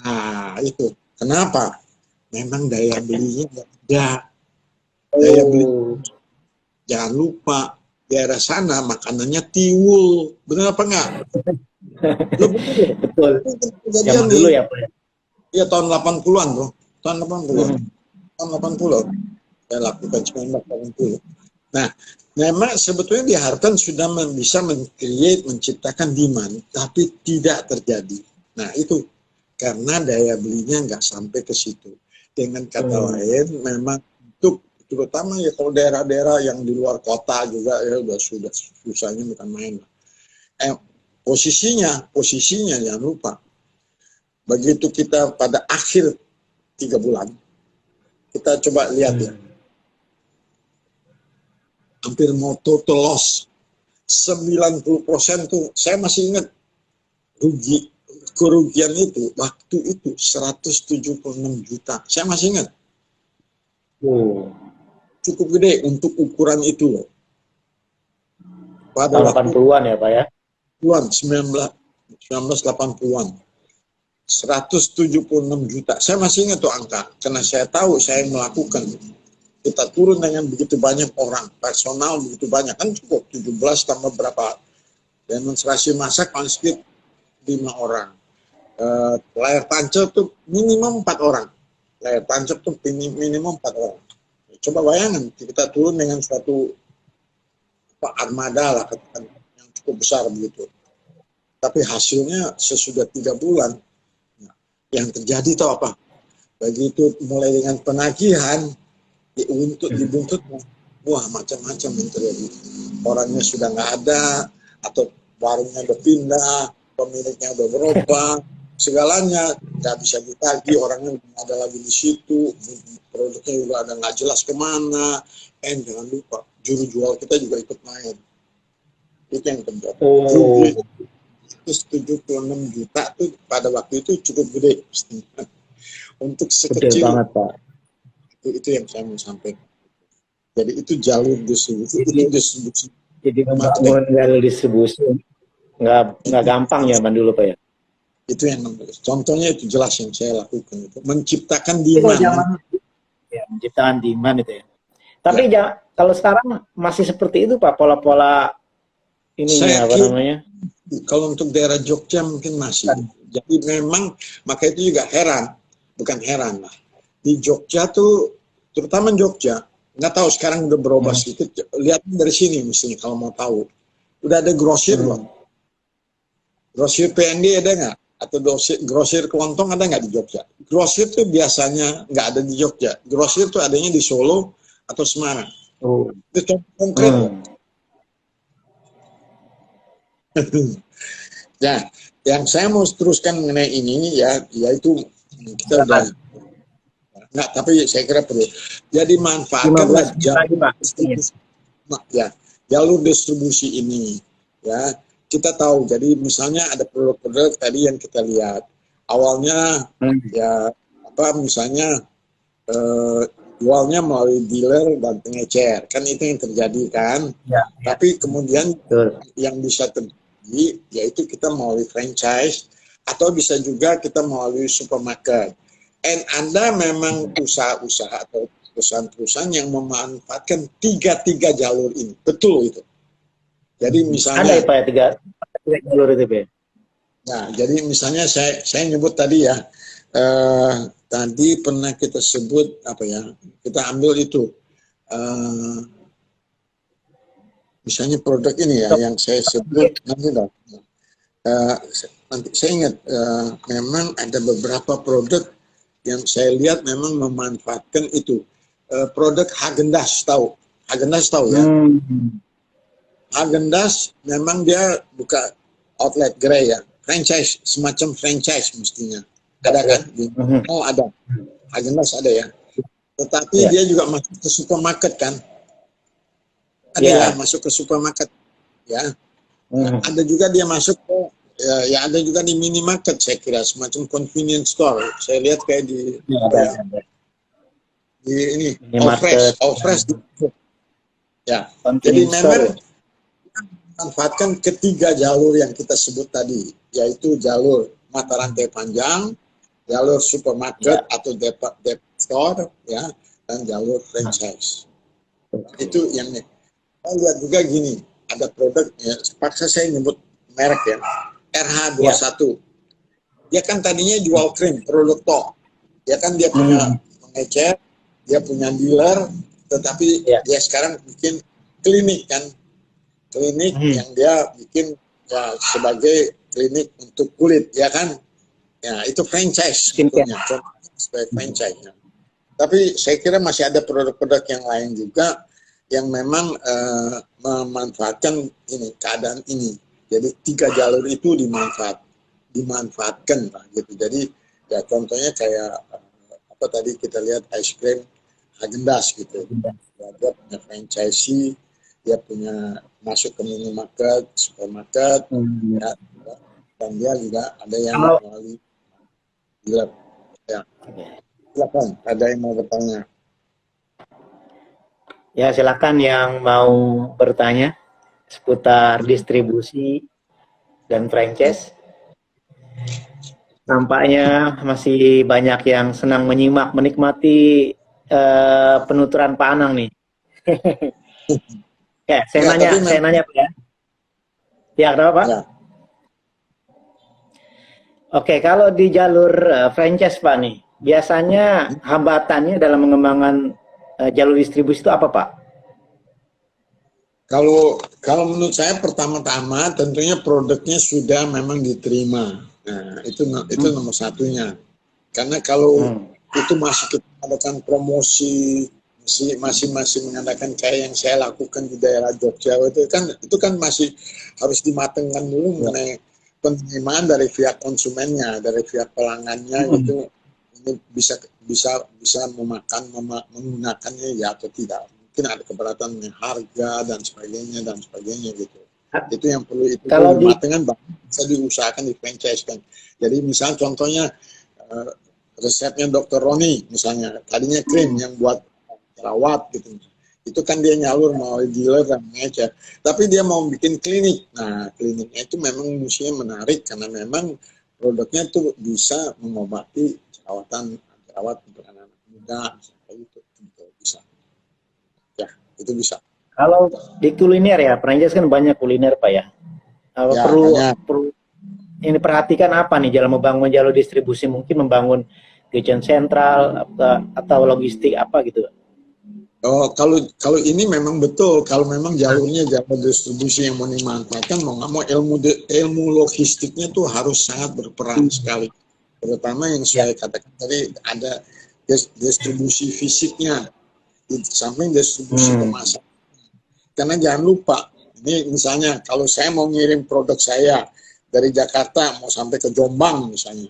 Nah itu kenapa? Memang daya belinya nggak ada. Daya beli, jangan lupa daerah sana makanannya tiwul, benar apa enggak? Betul. Zaman dulu ya, Pak. Iya, tahun 80-an bro, tahun 80. Tahun 80 saya lakukan 1980. Nah, memang sebetulnya diharapkan sudah bisa menciptakan demand, tapi tidak terjadi. Nah, itu karena daya belinya nggak sampai ke situ. Dengan kata lain, memang untuk terutama ya kalau daerah-daerah yang di luar kota juga ya sudah susahnya bukan main. Posisinya jangan lupa. Begitu kita pada akhir 3 bulan, kita coba lihat ya. Hampir mau total loss. 90% tuh, saya masih ingat kerugian itu, waktu itu 176 juta. Saya masih ingat. Cukup gede untuk ukuran itu loh. Pada tahun 80-an ya, Pak ya? 1980-an. 176 juta. Saya masih ingat tuh angka, karena saya tahu saya melakukan. Kita turun dengan begitu banyak orang, personal begitu banyak, kan cukup 17 tambah berapa, demonstrasi massa paling sedikit 5 orang. Layar tancap tuh minimum 4 orang. Layar tancap tuh minimum 4 orang. Coba bayangkan, kita turun dengan suatu armada lah, yang cukup besar begitu. Tapi hasilnya sesudah 3 bulan, yang terjadi tahu apa? Begitu mulai dengan penagihan, untuk dibuntut, wah macam-macam yang terjadi. Orangnya sudah nggak ada, atau warungnya udah pindah, pemiliknya udah berubah, segalanya nggak bisa ditagih, orangnya nggak ada lagi di situ, produknya juga ada nggak jelas kemana. Jangan lupa, juru jual kita juga ikut main. Itu yang terjadi. 176 juta tuh pada waktu itu cukup gede. Untuk sekecil. Gede banget, Pak. Itu yang saya mau sampaikan. Jadi itu jalur distribusi. Jadi membangun jalur distribusi nggak gampang ya, dulu, Pak ya. Itu yang contohnya itu jelas yang saya lakukan itu, menciptakan demand. Menciptakan demand itu ya. Tapi kalau sekarang masih seperti itu, Pak, pola-pola ininya apa namanya? Kalau untuk daerah Jogja mungkin masih. Jadi memang maka itu juga bukan heran lah. Di Jogja tuh, terutama Jogja, nggak tahu sekarang udah berubah sedikit. Lihat dari sini mestinya kalau mau tahu. Udah ada grosir loh. Grosir PND ada nggak? Atau grosir kelontong ada nggak di Jogja? Grosir tuh biasanya nggak ada di Jogja. Grosir tuh adanya di Solo atau Semarang. Itu contoh konkret. Nah, yang saya mau teruskan mengenai ini yaitu kita udah nggak, tapi saya kira perlu. Jadi manfaatkanlah jalur distribusi ini, ya. kita tahu. Jadi misalnya ada produk-produk tadi yang kita lihat awalnya ya apa misalnya jualnya melalui dealer dan pengecer, kan itu yang terjadi kan. Ya, ya. Tapi kemudian Betul. yang bisa terjadi yaitu kita melalui franchise atau bisa juga kita melalui supermarket. And ada memang usaha-usaha atau perusahaan-perusahaan yang memanfaatkan tiga jalur ini, betul itu. Jadi Ada misalnya, ya Pak ya tiga jalur itu Pak. nah jadi misalnya saya nyebut tadi ya, tadi pernah kita sebut apa ya, kita ambil itu, misalnya produk ini ya yang saya sebut nanti dong. Nanti saya ingat memang ada beberapa produk yang saya lihat memang memanfaatkan itu. Produk Häagen-Dazs tahu ya. Häagen-Dazs memang dia buka outlet gerai ya, franchise, semacam franchise mestinya. Ada kan? Oh ada, Häagen-Dazs ada ya. Tetapi dia juga masuk ke supermarket kan? Ada ya, masuk ke supermarket ya. Ada juga dia masuk ke ya ada juga di minimarket saya kira, semacam convenience store. Saya lihat kayak di di ini Allfresh ya. Jadi memang manfaatkan ketiga jalur yang kita sebut tadi, yaitu jalur mata rantai panjang, jalur supermarket atau depot store ya, dan jalur franchise. Itu yang saya lihat juga gini, ada produk ya, paksa saya nyebut merek ya, RH21. Dia kan tadinya jual krim, produk toh. Dia kan dia punya pengecer, dia punya dealer, tetapi dia sekarang bikin klinik kan. Klinik yang dia bikin ya sebagai klinik untuk kulit, ya kan? Ya, itu franchise sebetulnya, sebagai franchise. Ya. Tapi saya kira masih ada produk-produk yang lain juga yang memang memanfaatkan ini keadaan ini. Jadi tiga jalur itu dimanfaatkan Pak gitu. Jadi ya contohnya kayak apa tadi kita lihat ice cream Häagen-Dazs gitu. Ya, dia punya franchisee, dia punya masuk ke minimarket, supermarket, ya, dan dia juga ada yang melalui dealer. Ya. Silakan, ada yang mau bertanya? Ya silakan yang mau bertanya seputar distribusi dan franchise. Nampaknya masih banyak yang senang menyimak, menikmati penuturan Pak Anang nih. Ya, saya nanya Pak ya. Ya, kenapa Pak? Ya. Oke, kalau di jalur franchise Pak nih, biasanya hambatannya dalam mengembangkan jalur distribusi itu apa Pak? Kalau menurut saya pertama-tama tentunya produknya sudah memang diterima. Nah, itu nomor satunya. Karena kalau itu masih kita mengadakan promosi, masih mengadakan kayak yang saya lakukan di daerah Jogja itu kan masih harus dimatangkan dulu mengenai penerimaan dari pihak konsumennya, dari pihak pelanggannya itu ini bisa menggunakannya ya atau tidak. Mungkin ada keberatan harga dan sebagainya gitu. Itu yang perlu dimatangkan, bisa diusahakan di franchise kan. Jadi misalnya contohnya resepnya Dr. Roni misalnya, tadinya krim yang buat jerawat gitu. Itu kan dia nyalur melalui dealer dan pengecer. Tapi dia mau bikin klinik. Nah, kliniknya itu memang mestinya menarik karena memang produknya tuh bisa mengobati jerawat untuk anak-anak muda, misalnya itu bisa. Ya, itu bisa. Kalau di kuliner ya, franchise kan banyak kuliner Pak ya. Perlu ini perhatikan apa nih dalam membangun jalur distribusi, mungkin membangun kitchen sentral atau logistik apa gitu. Oh, kalau ini memang betul, kalau memang jalurnya jalur distribusi yang mau dimanfaatkan, mau nggak mau ilmu logistiknya tuh harus sangat berperan sekali. Terutama yang saya katakan tadi ada distribusi fisiknya, di samping distribusi kemasan. Karena jangan lupa, ini misalnya kalau saya mau ngirim produk saya dari Jakarta mau sampai ke Jombang misalnya,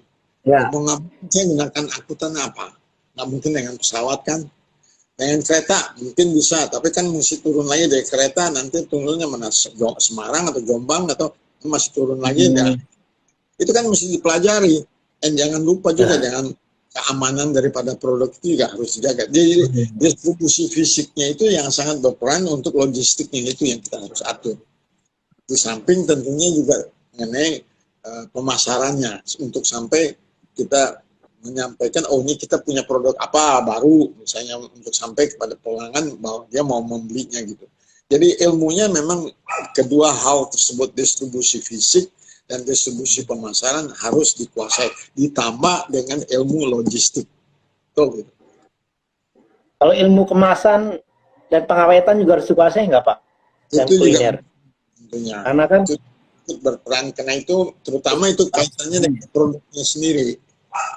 mau ngapain saya gunakan angkutan apa? Nggak mungkin dengan pesawat kan? Dengan kereta mungkin bisa, tapi kan mesti turun lagi dari kereta, nanti turunnya mana Semarang atau Jombang atau masih turun lagi ya. Itu kan mesti dipelajari. Dan jangan lupa juga jangan keamanan daripada produk itu juga harus dijaga. Jadi distribusi fisiknya itu yang sangat berperan untuk logistiknya itu yang kita harus atur. Di samping tentunya juga mengenai pemasarannya untuk sampai kita menyampaikan oh ini kita punya produk apa baru misalnya untuk sampai kepada pelanggan bahwa dia mau membelinya gitu. Jadi ilmunya memang kedua hal tersebut distribusi fisik dan distribusi pemasaran harus dikuasai ditambah dengan ilmu logistik. Tuh, gitu. Kalau ilmu kemasan dan pengawetan juga harus dikuasai nggak Pak? Dan Itu kuliner. juga tentunya. Karena kan Itu berperan karena itu terutama itu kaitannya dengan produknya sendiri.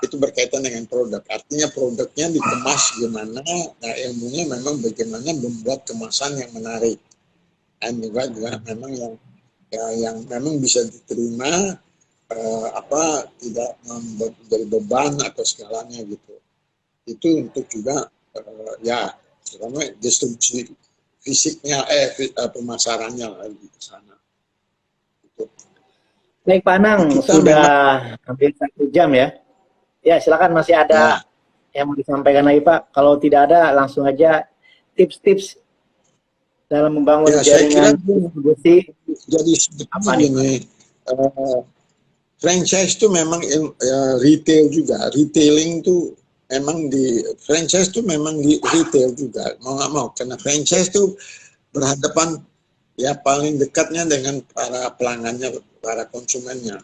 Itu berkaitan dengan produk. Artinya produknya dikemas gimana, nah ilmunya memang bagaimana membuat kemasan yang menarik. Dan juga memang yang memang bisa diterima tidak menjadi beban atau segalanya gitu. Itu untuk juga terutama distribusi fisiknya pemasarannya lagi ke sana. Gitu. Baik Pak Anang, Kita sudah hampir 1 jam ya. Ya silakan masih ada yang mau disampaikan lagi Pak. Kalau tidak ada langsung aja tips-tips dalam membangun jaringan distribusi. Jadi sebetulnya gini, franchise itu memang retail juga. Retailing itu memang di franchise itu memang di retail juga. Mau nggak mau karena franchise itu berhadapan ya paling dekatnya dengan para pelanggannya, para konsumennya.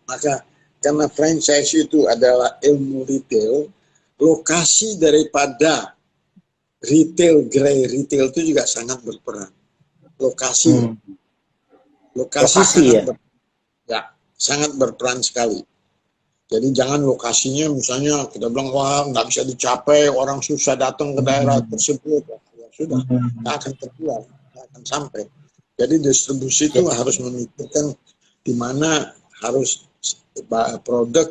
Maka karena franchise itu adalah ilmu retail, lokasi daripada gerai retail itu juga sangat berperan. Lokasi sangat berperan sekali. Jadi jangan lokasinya misalnya kita bilang wah nggak bisa dicapai, orang susah datang ke daerah tersebut, ya sudah nggak akan terjual, nggak akan sampai. Jadi distribusi itu harus memikirkan di mana harus produk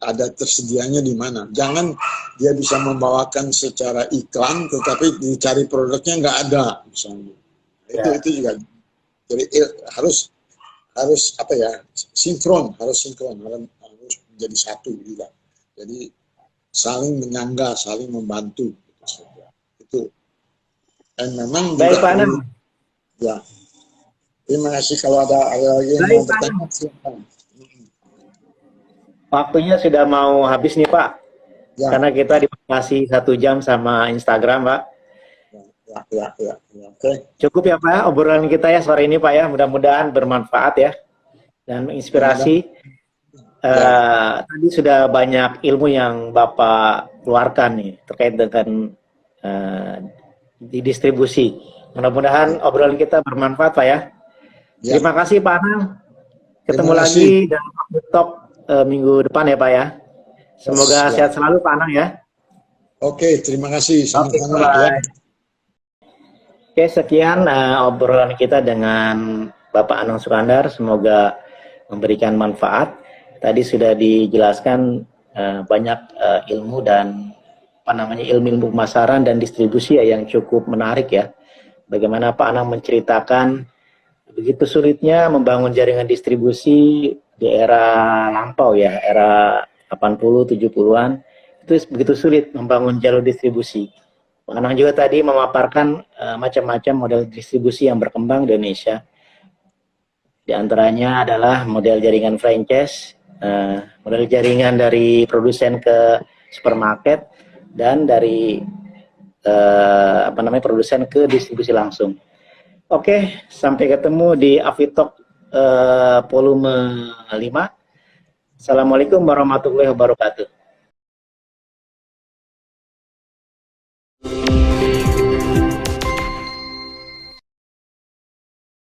ada tersedianya di mana. Jangan dia bisa membawakan secara iklan, tetapi dicari produknya nggak ada, misalnya. Itu juga. Jadi harus sinkron, harus menjadi satu juga. Jadi saling menyangga, saling membantu. Itu. Dan memang baik juga Pak Anang. Ya. Terima kasih kalau ada lagi yang mau bertanya, silakan. Waktunya sudah mau habis nih Pak, karena kita dibatasi 1 jam sama Instagram Pak. Oke. Cukup ya Pak obrolan kita ya sore ini Pak ya, mudah-mudahan bermanfaat ya dan menginspirasi. Tadi sudah banyak ilmu yang Bapak keluarkan nih terkait dengan di distribusi. Mudah-mudahan obrolan kita bermanfaat Pak ya. Terima kasih Pak Anang. Ketemu lagi dalam Talk minggu depan ya Pak ya. Semoga sehat selalu Pak Anang ya. Oke, terima kasih. Sama-sama. Oke, sekian obrolan kita dengan Bapak Anang Sukandar. Semoga memberikan manfaat. Tadi sudah dijelaskan banyak ilmu dan ilmu pemasaran dan distribusi ya, yang cukup menarik ya. Bagaimana Pak Anang menceritakan begitu sulitnya membangun jaringan distribusi di era lampau ya, era 80 70-an. Itu begitu sulit membangun jalur distribusi. Pak Anang juga tadi memaparkan macam-macam model distribusi yang berkembang di Indonesia. Di antaranya adalah model jaringan franchise, model jaringan dari produsen ke supermarket, dan dari produsen ke distribusi langsung. Oke, sampai ketemu di Afitalk volume 5. Assalamualaikum warahmatullahi wabarakatuh.